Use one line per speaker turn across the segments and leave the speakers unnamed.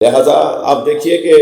لہٰذا آپ دیکھیے کہ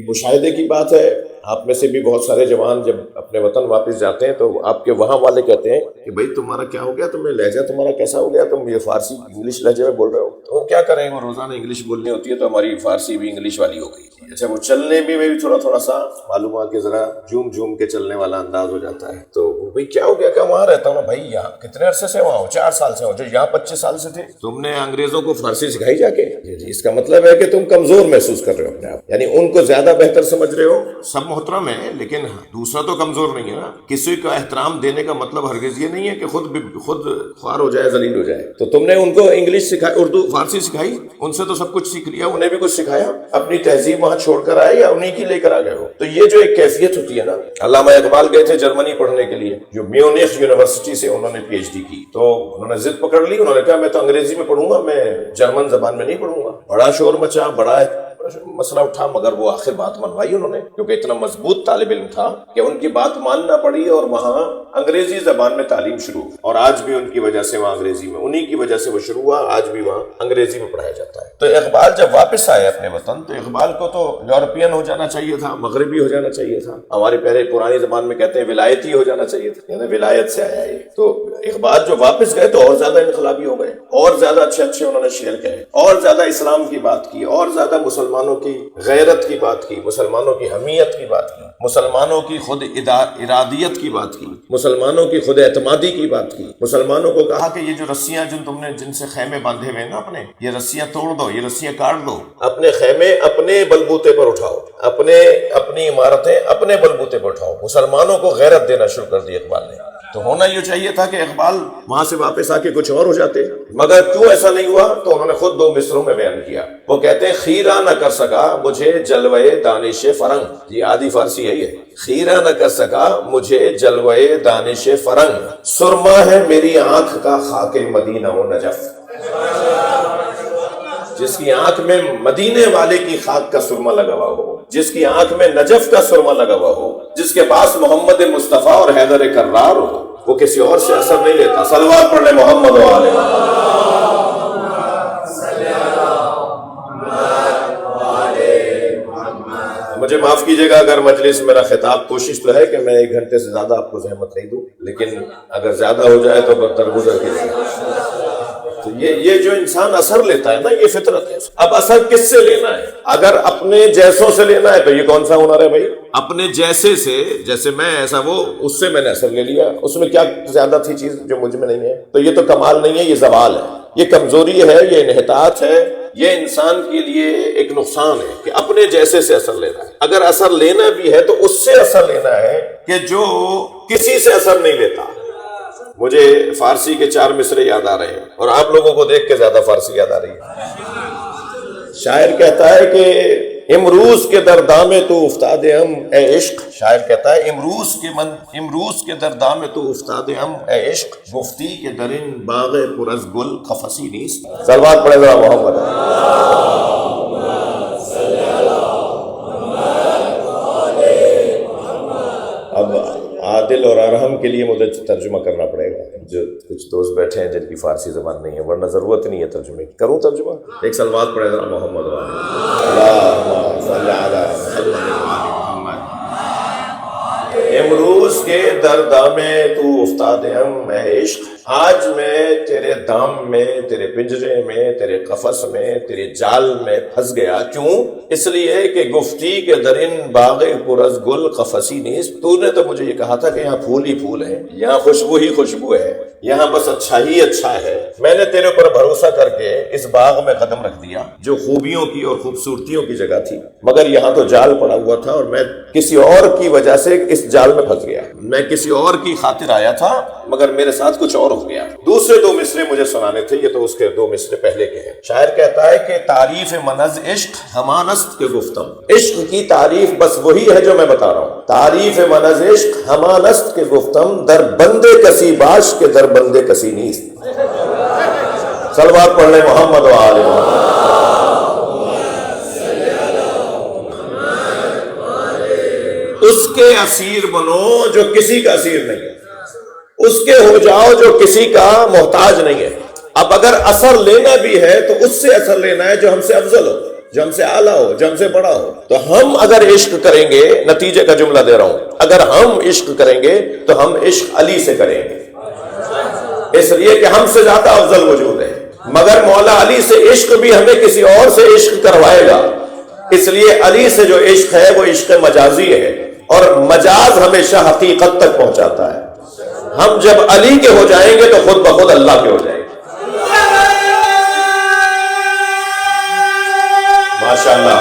مشاہدے کی بات ہے، آپ میں سے بھی بہت سارے جوان جب اپنے وطن واپس جاتے ہیں تو آپ کے وہاں والے کہتے ہیں کہ بھائی تمہارا کیا ہو گیا، تمہیں لہجہ تمہارا کیسا ہو گیا، تم یہ فارسی انگلش لہجے میں بول رہے ہو۔ تو وہ کیا کریں، وہ روزانہ انگلش بولنی ہوتی ہے تو ہماری فارسی بھی انگلش والی ہو گئی۔ اچھا، وہ چلنے میں بھی تھوڑا سا معلوم ہوا کہ ذرا جھوم کے چلنے والا انداز ہو جاتا ہے۔ تو بھائی کیا ہو گیا، کہ وہاں رہتا ہوں نا بھائی، یہاں کتنے عرصے سے وہاں ہو، 4 سال سے ہو، جو یہاں 25 سال سے تھے، تم نے انگریزوں کو فارسی سکھائی جا کے؟ جی، اس کا مطلب ہے کہ تم کمزور محسوس کر رہے ہو اپنے آپ، یعنی ان کو زیادہ بہتر سمجھ رہے ہو۔ سب محترم ہے لیکن دوسرا تو کمزور نہیں ہے نا۔ کسی کا احترام دینے کا مطلب ہرگز یہ نہیں ہے کہ خود خوار ہو جائے، ذلیل ہو جائے۔ تو تم نے ان کو انگلش سکھائی، اردو فارسی سکھائی، ان سے تو سب کچھ سیکھ لیا، انہیں بھی کچھ سکھایا، اپنی تہذیب وہاں چھوڑ کر آئے یا انہیں کی لے کر آ گئے ہو۔ تو یہ جو ایک کیفیت ہوتی ہے نا، علامہ اقبال گئے تھے جرمنی پڑھنے کے لیے، جو میونخ یونیورسٹی سے انہوں نے پی ایچ ڈی کی، تو انہوں نے ضد پکڑ لی، انہوں نے کہا میں تو انگریزی میں پڑھوں گا، میں جرمن زبان میں نہیں پڑھوں گا۔ بڑا شور مچا، بڑا مسئلہ اٹھا، مگر وہ آخر بات منوائی انہوں نے، کیونکہ اتنا مضبوط طالب علم تھا کہ ان کی بات ماننا پڑی، اور وہاں انگریزی زبان میں تعلیم شروع، اور آج بھی ان کی وجہ سے وہاں انگریزی میں، انہی کی وجہ سے وہ شروع ہوا، آج بھی وہاں انگریزی میں پڑھایا جاتا ہے۔ تو اقبال جب واپس آئے اپنے وطن، تو اقبال کو تو یورپین ہو جانا چاہیے تھا، مغربی ہو جانا چاہیے تھا، ہمارے پہلے پرانی زبان میں کہتے ہیں ولایتی ہو جانا چاہیے تھا، یعنی ولایت سے آیا یہ۔ تو اقبال جو واپس گئے تو اور زیادہ انقلابی ہو گئے، اور زیادہ اچھے انہوں نے شعر کہے، اور زیادہ اسلام کی بات کی، اور زیادہ مسلمانوں کی غیرت کی بات کی، مسلمانوں کی حمیت کی بات کی، مسلمانوں کی خود ارادیت کی بات کی، مسلمانوں کی خود اعتمادی کی بات کی۔ مسلمانوں کو کہا کہ یہ جو رسیاں جن سے خیمے باندھے ہوئے نا اپنے، یہ رسیاں توڑ دو، یہ رسیاں کاٹ دو، اپنے خیمے اپنے بلبوتے پر اٹھاؤ، اپنی عمارتیں اپنے بلبوتے پر اٹھاؤ۔ مسلمانوں کو غیرت دینا شروع کر دی اقبال نے۔ تو ہونا یہ چاہیے تھا کہ اقبال وہاں سے واپس آ کے کچھ اور ہو جاتے، مگر کیوں ایسا نہیں ہوا؟ تو انہوں نے خود 2 مصروں میں بیان کیا۔ وہ کہتے ہیں خیرہ نہ کر سکا مجھے جلوے دانش فرنگ، یہ آدھی فارسی ہے، یہ خیرہ نہ کر سکا مجھے جلوے دانش فرنگ، سرما ہے میری آنکھ کا خاک مدینہ و نجف۔ جس کی آنکھ میں مدینے والے کی خاک کا سرما لگا ہوا ہو، جس کی آنکھ میں نجف کا سرما لگا ہوا ہو، جس کے پاس محمد مصطفیٰ اور حیدر کرار ہو، وہ کسی اور سے اثر نہیں لیتا۔ صلوات پڑھ لیں محمد و آل محمد۔ مجھے معاف کیجیے گا اگر مجلس میرا خطاب، کوشش تو ہے کہ میں 1 گھنٹے سے زیادہ آپ کو زحمت نہیں دوں، لیکن اگر زیادہ ہو جائے تو درگزر کیجیے گا۔ تو یہ جو انسان اثر لیتا ہے نا، یہ فطرت ہے۔ اب اثر کس سے لینا ہے؟ اگر اپنے جیسوں سے لینا ہے تو یہ کون سا ہنر ہے بھائی؟ اپنے جیسے سے، جیسے میں ایسا وہ، اس سے میں نے اثر لے لیا، اس میں کیا زیادہ تھی چیز جو مجھ میں نہیں ہے؟ تو یہ تو کمال نہیں ہے، یہ زوال ہے، یہ کمزوری ہے، یہ انحطاط ہے، یہ انسان کے لیے ایک نقصان ہے کہ اپنے جیسے سے اثر لینا ہے۔ اگر اثر لینا بھی ہے تو اس سے اثر لینا ہے کہ جو کسی سے اثر نہیں لیتا۔ مجھے فارسی کے 4 مصرے یاد آ رہے ہیں، اور آپ لوگوں کو دیکھ کے زیادہ فارسی یاد آ رہی ہے۔ شاعر کہتا ہے کہ امروز کے دردام تو افتاد ہم اے عشق، شاعر کہتا ہے امروز کے دردام تو افتاد ہم اے عشق، گفتی کے درن باغ پر از گل قفسی نیست۔ صلوات پڑھے ذرا محمد۔ اب عادل اور ارحم کے لیے مجھے ترجمہ کرنا پڑے گا، جو کچھ دوست بیٹھے ہیں جن کی فارسی زبان نہیں ہے، ورنہ ضرورت نہیں ہے ترجمے کی۔ کروں ترجمہ؟ ایک صلوات پڑھے ذرا محمد و اللہم صلی علی محمد۔ امروز کے دردام تو افتاد ہم اے عشق، آج میں تیرے دام میں، تیرے پنجرے میں، تیرے قفس میں، تیرے جال میں پھنس گیا۔ کیوں؟ اس لیے کہ گفتی کے درن باغ پر از گل قفسی نیست، تو نے تو مجھے یہ کہا تھا کہ یہاں پھول ہی پھول ہیں، یہاں خوشبو ہی خوشبو ہے، یہاں بس اچھا ہی اچھا ہے۔ میں نے تیرے اوپر بھروسہ کر کے اس باغ میں قدم رکھ دیا جو خوبیوں کی اور خوبصورتیوں کی جگہ تھی، مگر یہاں تو جال پڑا ہوا تھا، اور میں کسی اور کی وجہ سے اس جال میں پھنس گیا۔ میں کسی اور کی خاطر آیا تھا، مگر میرے ساتھ کچھ اور ہو گیا۔ دوسرے 2 مصرے مجھے سنانے تھے، یہ تو اس کے 2 مصرے پہلے کے ہیں۔ شاعر کہتا ہے کہ تعریف منز عشق ہمانست کے گفتم، عشق کی تعریف بس وہی ہے جو میں بتا رہا ہوں۔ تعریف منز عشق ہمانست کے گفتم، در بندے کسی باش کے در بندے کسی نیست۔ صلوات پڑھ لیں محمد و آل محمد۔ اس کے اسیر بنو جو کسی کا اسیر نہیں ہے، اس کے ہو جاؤ جو کسی کا محتاج نہیں ہے۔ اب اگر اثر لینا بھی ہے تو اس سے اثر لینا ہے جو ہم سے افضل ہو۔ جو ہم سے اعلیٰ ہو، جو ہم سے بڑا ہو. تو ہم اگر عشق کریں گے، نتیجے کا جملہ دے رہا ہوں، اگر ہم عشق کریں گے تو ہم عشق علی سے کریں گے، اس لیے کہ ہم سے زیادہ افضل وجود ہے. مگر مولا علی سے عشق بھی ہمیں کسی اور سے عشق کروائے گا، اس لیے علی سے جو عشق ہے وہ عشق مجازی ہے، اور مجاز ہمیشہ حقیقت تک پہنچاتا ہے. ہم جب علی کے ہو جائیں گے تو خود بخود اللہ کے ہو جائیں گے. ماشاءاللہ.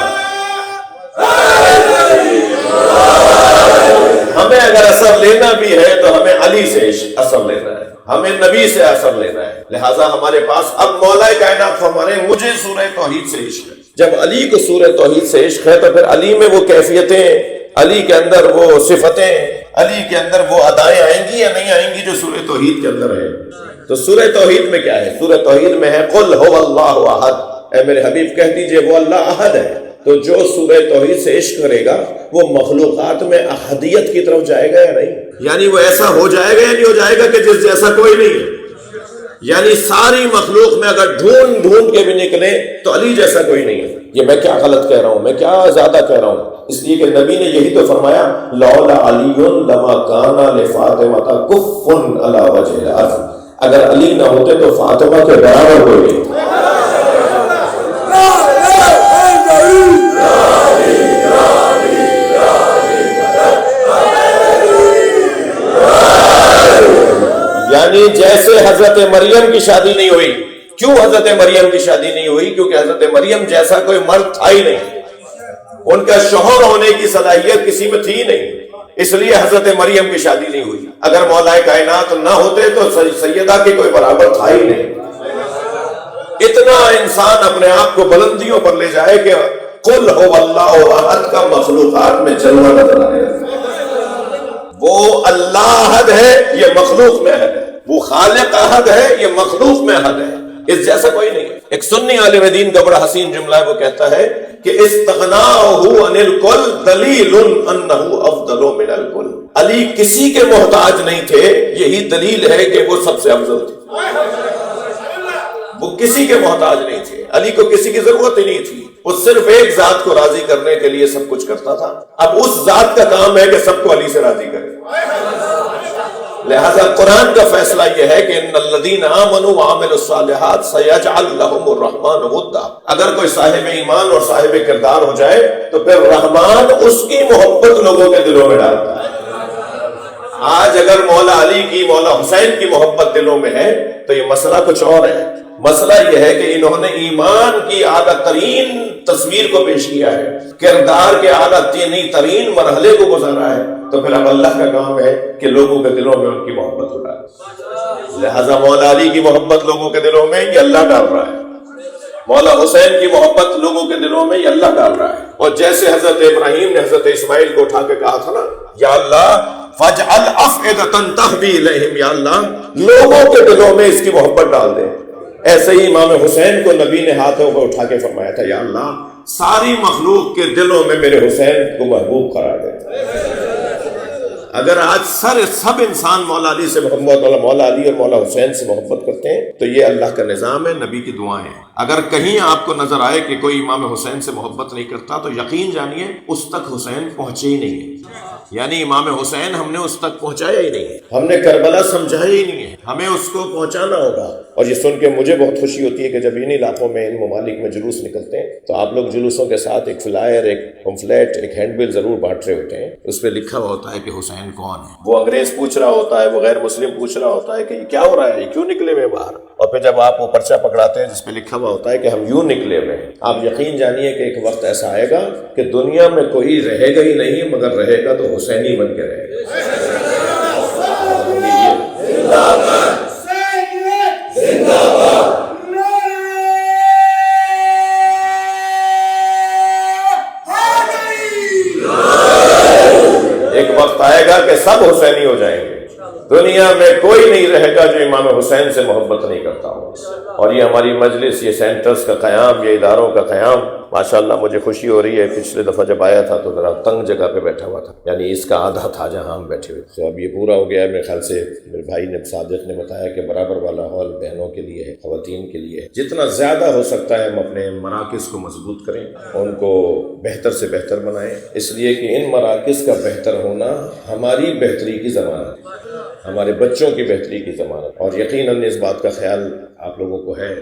ہمیں اگر اثر لینا بھی ہے تو ہمیں علی سے اثر لینا ہے، ہمیں نبی سے اثر لینا ہے. لہٰذا ہمارے پاس اب مولا کائنات فرمانے مجھے سورہ توحید سے عشق ہے. جب علی کو سورہ توحید سے عشق ہے تو پھر علی میں وہ کیفیتیں، علی کے اندر وہ صفتیں، علی کے اندر وہ ادائیں آئیں گی یا نہیں آئیں گی جو سورہ توحید کے اندر ہے. تو سورہ توحید میں کیا ہے؟ سورہ توحید میں ہے قل هو اللہ احد. اے میرے حبیب کہہ دیجئے وہ اللہ احد ہے. تو جو سورہ توحید سے عشق کرے گا وہ مخلوقات میں احدیت کی طرف جائے گا یا نہیں؟ یعنی وہ ایسا ہو جائے گا یا نہیں ہو جائے گا کہ جس جیسا کوئی نہیں ہے. یعنی ساری مخلوق میں اگر ڈھونڈ ڈھونڈ کے بھی نکلے تو علی جیسا کوئی نہیں ہے. یہ میں کیا غلط کہہ رہا ہوں، میں کیا زیادہ کہہ رہا ہوں؟ اس لیے کہ نبی نے یہی تو فرمایا لولا علی لما کان لفاطمہ کف علی وجہ الارض. اگر علی نہ ہوتے تو فاطمہ کے برابر کوئی نہیں. یعنی جیسے حضرت مریم کی شادی نہیں ہوئی. کیوں حضرت مریم کی شادی نہیں ہوئی؟ کیونکہ حضرت مریم جیسا کوئی مرد تھا ہی نہیں، ان کا شوہر ہونے کی صلاحیت کسی میں تھی نہیں، اس لیے حضرت مریم کی شادی نہیں ہوئی. اگر مولا کائنات نہ ہوتے تو سیدہ کے کوئی برابر تھا ہی نہیں. اتنا انسان اپنے آپ کو بلندیوں پر لے جائے کہ قل هو اللہ احد کا مخلوقات میں جلوہ نظر آئے. وہ اللہ احد ہے، یہ مخلوق میں ہے. وہ خالق احد ہے، یہ مخلوق میں احد ہے. اس جیسا کوئی نہیں. ایک سنی عالم دین کا بڑا حسین جملہ ہے، وہ کہتا ہے کہ استغناءہ عن الکل دلیل انہ افضل من الکل. علی کسی کے محتاج نہیں تھے، یہی دلیل ہے کہ وہ سب سے افضل تھے. وہ کسی کے محتاج نہیں تھے، علی کو کسی کی ضرورت ہی نہیں تھی. وہ صرف ایک ذات کو راضی کرنے کے لیے سب کچھ کرتا تھا. اب اس ذات کا کام ہے کہ سب کو علی سے راضی کرے. لہذا قرآن کا فیصلہ یہ ہے کہ ان الذین آمنوا وعملوا الصالحات سیجعل لهم الرحمن ودا. اگر کوئی صاحب ایمان اور صاحب کردار ہو جائے تو پھر رحمان اس کی محبت لوگوں کے دلوں میں ڈالتا ہے. آج اگر مولا علی کی، مولا حسین کی محبت دلوں میں ہے تو یہ مسئلہ کچھ اور ہے. مسئلہ یہ ہے کہ انہوں نے ایمان کی اعلیٰ ترین تصویر کو پیش کیا ہے، کردار کے اعلیٰ ترین مرحلے کو گزارا ہے. تو پھر اب اللہ کا کام ہے کہ لوگوں کے دلوں میں ان کی محبت ہو رہا ہے. لہذا مولا علی کی محبت لوگوں کے دلوں میں یہ اللہ ڈال رہا ہے، مولا حسین کی محبت لوگوں کے دلوں میں یہ اللہ ڈال رہا ہے. اور جیسے حضرت ابراہیم نے حضرت اسماعیل کو اٹھا کے کہا تھا نا یا اللہ فاجعل افئدۃ تہوی الیہم، یا اللہ لوگوں کے دلوں میں اس کی محبت ڈال دے. ایسے ہی امام حسین کو نبی نے ہاتھوں کو اٹھا کے فرمایا تھا یا اللہ ساری مخلوق کے دلوں میں میرے حسین کو محبوب قرار دے. اگر آج سب انسان مولا علی سے محبت، مولا علی اور مولا حسین سے محبت کرتے ہیں تو یہ اللہ کا نظام ہے، نبی کی دعائیں ہیں. اگر کہیں آپ کو نظر آئے کہ کوئی امام حسین سے محبت نہیں کرتا تو یقین جانیے اس تک حسین پہنچے ہی نہیں ہے. یعنی امام حسین ہم نے اس تک پہنچایا ہی نہیں ہے، ہم نے کربلا سمجھایا ہی نہیں ہے، ہمیں اس کو پہنچانا ہوگا. اور یہ سن کے مجھے بہت خوشی ہوتی ہے کہ جب ان علاقوں میں، ان ممالک میں جلوس نکلتے ہیں تو آپ لوگ جلوسوں کے ساتھ ایک فلائر، ایک پمفلیٹ، ایک ہینڈ بل ضرور بانٹ رہے ہوتے ہیں. اس پہ لکھا ہوا ہوتا ہے کہ حسین کون ہے. وہ انگریز پوچھ رہا ہوتا ہے، وہ غیر مسلم پوچھ رہا ہوتا ہے کہ یہ کیا ہو رہا ہے، یہ کیوں نکلے ہوئے باہر. اور پھر جب آپ وہ پرچہ پکڑاتے ہیں جس پہ لکھا ہوا ہوتا ہے کہ ہم یوں نکلے ہوئے ہیں، آپ یقین جانیے کہ ایک وقت ایسا آئے گا کہ دنیا میں کوئی رہے گا ہی نہیں، مگر رہے گا تو حسینی بن کے رہے گا. ایک وقت آئے گا کہ سب حسینی ہو جائیں گے. دنیا میں کوئی نہیں رہے گا جو امام حسین سے محبت نہیں کرتا ہو. اور یہ ہماری مجلس، یہ سینٹرز کا قیام، یہ اداروں کا قیام، ماشاءاللہ مجھے خوشی ہو رہی ہے. پچھلے دفعہ جب آیا تھا تو ذرا تنگ جگہ پہ بیٹھا ہوا تھا، یعنی اس کا آدھا تھا جہاں ہم بیٹھے ہوئے. تو اب یہ پورا ہو گیا ہے. میرے خیال سے میرے بھائی نے، صادق نے بتایا کہ برابر والا ہال بہنوں کے لیے ہے، خواتین کے لیے ہے. جتنا زیادہ ہو سکتا ہے ہم اپنے مراکز کو مضبوط کریں، ان کو بہتر سے بہتر بنائیں، اس لیے کہ ان مراکز کا بہتر ہونا ہماری بہتری کی ضمانت ہے، ہمارے بچوں کی بہتری کی ضمانت. اور یقیناً اس بات کا خیال آپ لوگوں کو ہے.